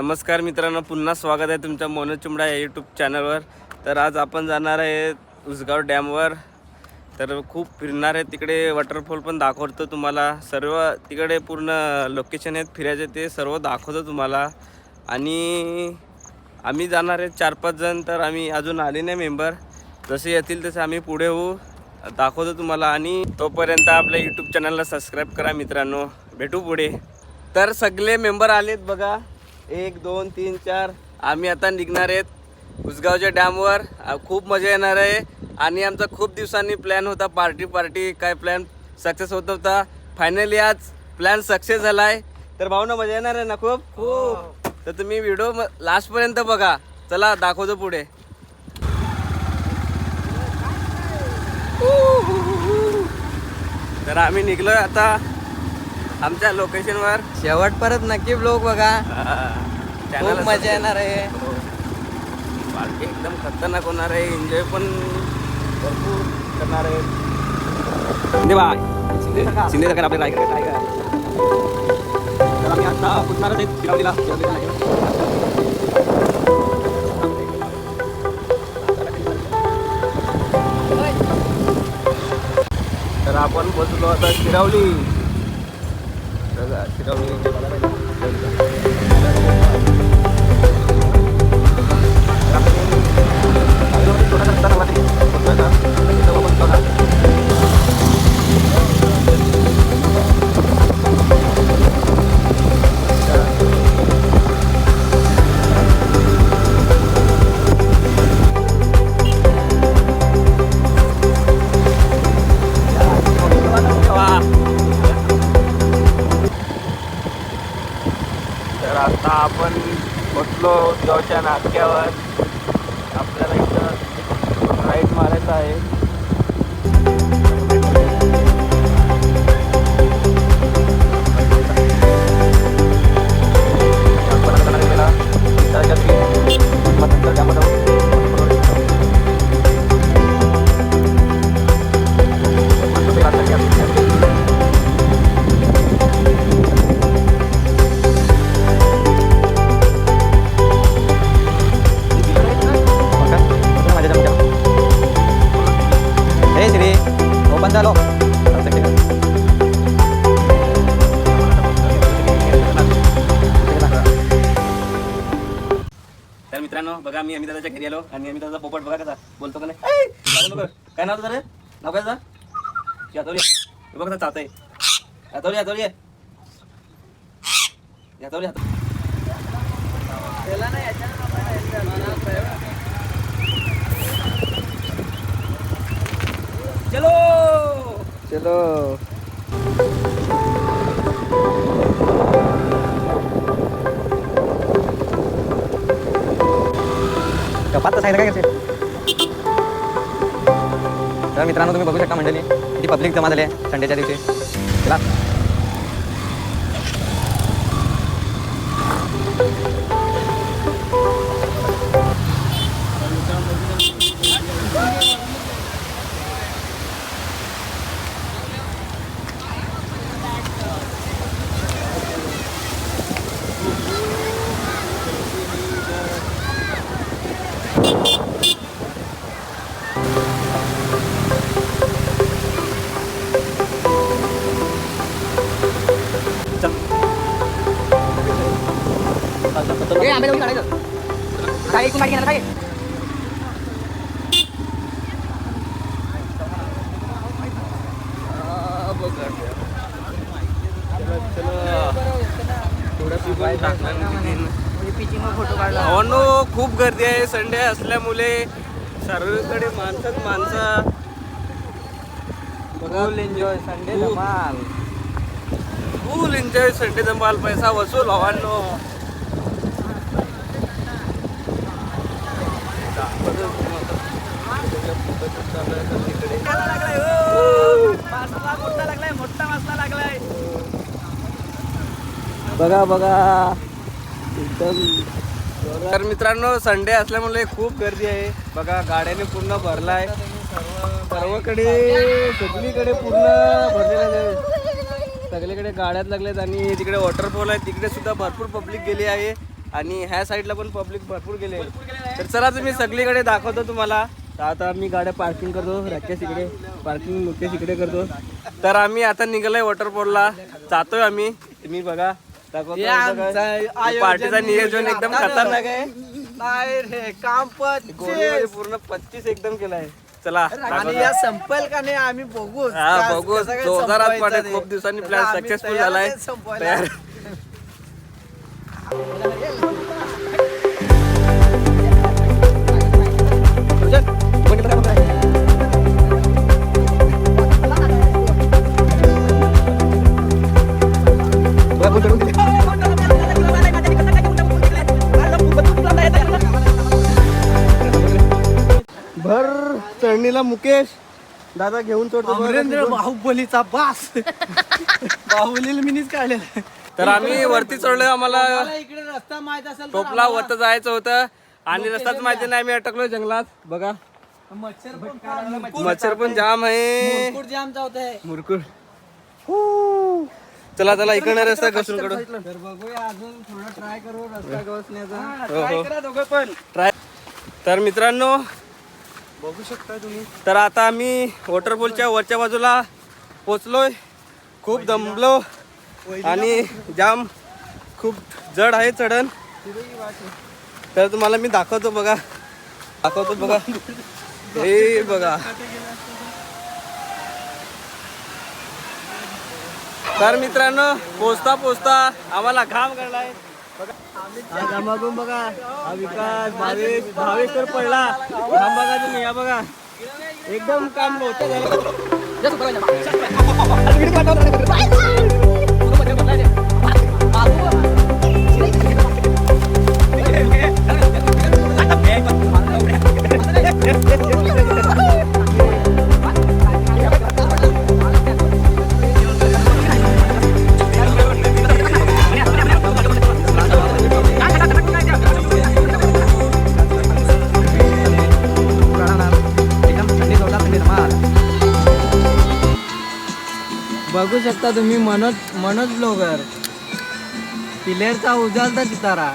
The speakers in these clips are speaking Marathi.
नमस्कार मित्रांनो, पुन्हा स्वागत आहे तुमच्या मनोज चुमडा या यूट्यूब चॅनलवर। तर आज आपण जाणार आहे उसगाव डॅमवर। तर खूप फिरणार आहे तिकडे, वॉटरफॉल पण दाखवतो तुम्हाला। सर्व तिकडे पूर्ण लोकेशन आहेत फिरायचे, ते सर्व दाखवतो तुम्हाला। आणि आम्ही जाणार आहे 4-5 जण, तर आम्ही अजून आले नाही मेंबर। जसे येतील तसे आम्ही पुढे होऊ, दाखवतो तुम्हाला। आणि तोपर्यंत आपल्या यूट्यूब चॅनलला सबस्क्राईब करा मित्रांनो, भेटू पुढे। तर सगळे मेंबर आलेत बघा, 1 2 3 4। आम्ही आता निघणार आहेत उसगावच्या डॅमवर। खूप मजा येणार आहे। आणि आमचा खूप दिवसांनी प्लॅन होता, पार्टी काय प्लॅन सक्सेस होत नव्हता। फायनली आज प्लॅन सक्सेस झाला आहे। तर भावना मजा येणार आहे ना खूप। तर तुम्ही व्हिडिओ लास्टपर्यंत बघा। चला दाखवतो पुढे। तर आम्ही निघलोय आता आमच्या लोकेशनवर। शेवट परत नक्की ब्लॉग बघा, खूप मजा येणार आहे। पार्टी एकदम खतरनाक होणार आहे, एन्जॉय पण भरपूर करणार आहे। शिंदे सर आपले रायगड तर आम्ही आता पुसणार आहे शिरावलीला। तर आपण पोचलो आता शिरावली। तर आता आपण पोचलो गावच्या नाक्यावर। आपल्याला इथं राईड मारायचा आहे। तर मित्रांनो बघा, मी दादाच्या घरी आलो आणि आम्ही दादा पोपट बघा कसा बोलतो का नाही। काय नाव तुझं रे? नाव काय तुझं? यातवली बघ कसा चालतंय। यातवली यातवली यातवली चलो चलो कपात तर सांगितलं काय कसे। तर मित्रांनो तुम्ही बघू शकता मंडळी किती पब्लिक जमा झाली आहे संडेच्या दिवशी। चला खूप गर्दी आहे संडे असल्यामुळे। सर्वीकडे माणसं। फुल एन्जॉय संडे धमाल, फुल एन्जॉय संडे धमाल, पैसा वसूल हवानो। बघा बघा एकदम। तर मित्रांनो संडे असल्यामुळे खूप गर्दी आहे बघा, गाड्याने पूर्ण भरलाय सर्वकडे, सगळीकडे पूर्ण भरलेलं आहे। सगळीकडे गाड्यात लागलेत आणि तिकडे वॉटरफॉल आहे, तिकडे सुद्धा भरपूर पब्लिक गेली आहे। आणि ह्या साईडला पण पब्लिक भरपूर गेले. तर चला तुम्ही सगळीकडे दाखवतो तुम्हाला. तर आता आम्ही गाड्या पार्किंग करतो. राकेश इकडे पार्किंग, मुकेश इकडे करतो. तर आम्ही आता निघालोय वॉटरफॉलला, जातोय आम्ही. तुम्ही बघा दाखवतो. पार्टीचा नियोजन एकदम खतरनाक आहे. नाही रे काम गोडीमध्ये पूर्ण 25 एकदम केलाय. चला आणि या संपेल का नाही आम्ही बघू. हा बघू. जोरदारात पाठी खूप दिवसांनी प्लॅन सक्सेसफुल झालाय तयार. भर चढणीला मुकेश दादा घेऊन चढतो. अमरेंद्र बाहुबलीचा बास बाहुबलीला मिनीच काढलेला. तर आम्ही वरती चढलोय. आम्हाला इकडे रस्ता माहित असेल टोपला वरती जायचं होतं आणि रस्ताच माहिती नाही. आम्ही अटकलोय जंगलात. बघा मच्छर पण जाम आहे. जामचा होत मुरकुड. चला चला इकडे रस्ता घसरून काढू. तर बघूया अजून थोडं ट्राय करू रस्ता घसण्याचा. हो. करा दोघं पण. ट्राय. तर मित्रांनो बघू शकता तुम्ही. तर आता आम्ही वॉटरफॉलच्या वरच्या बाजूला पोचलोय. खूप दमलो आणि जाम खूप जड आहे चढण. तर तुम्हाला मी दाखवतो बघा. हे बघा. तर मित्रांनो पोचता पोचता आम्हाला घाम गळलाय. घामागून बघा हा विकास भावेश तर पडला. घाम बघा तुम्ही. या बघा एकदम काम होतं झालं. बघू शकता तुम्ही मनोज ब्लॉगर पिलेरचा उजालता सितारा.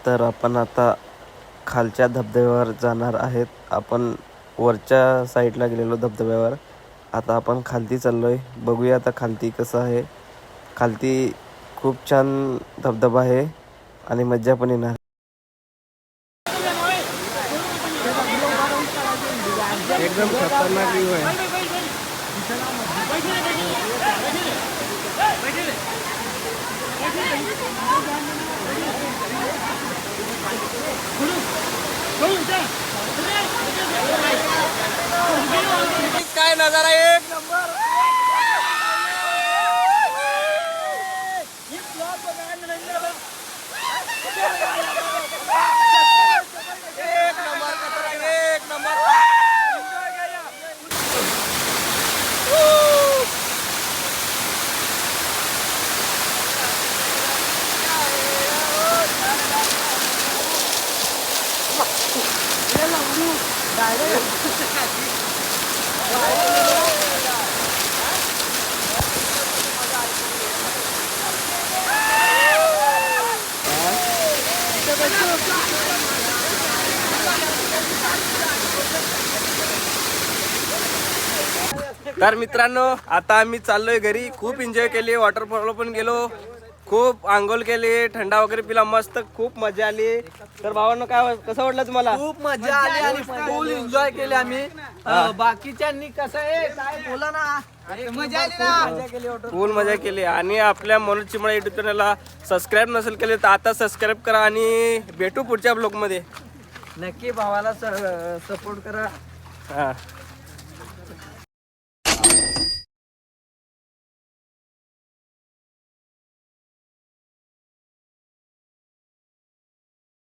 तर आपण आता खालच्या धबधब्यावर जाणार आहेत. आपण वरच्या साईडला गेलेलो धबधब्यावर. आता आपण खालती चाललोय. बघूया आता खालती कसं आहे. खालती खूप छान धबधबा आहे आणि मज्जा पण येणार. एकदम खतरनाक व्ह्यू आहे. काय नजारा एक नंबर. तर मित्रांनो आता आम्ही चाललोय घरी. खूप एन्जॉय केली, वॉटरफॉल पण गेलो, खूप आंघोळ केली, थंडा वगैरे पिला, मस्त खूप मजा आली. तर भावांनो काय कसं वाटलं तुम्हाला? खूप मजा आली आणि फुल एन्जॉय केले आम्ही. बाकीच्यांनी कसं आहे काय बोला ना, मजा आली ना. फुल मजा केली. आणि आपल्या मनोज चिमडा युट्यूब चॅनलला सबस्क्राईब नसेल केले तर आता सबस्क्राईब करा आणि भेटू पुढच्या ब्लॉग मध्ये. नक्की भावाला सपोर्ट करा. हा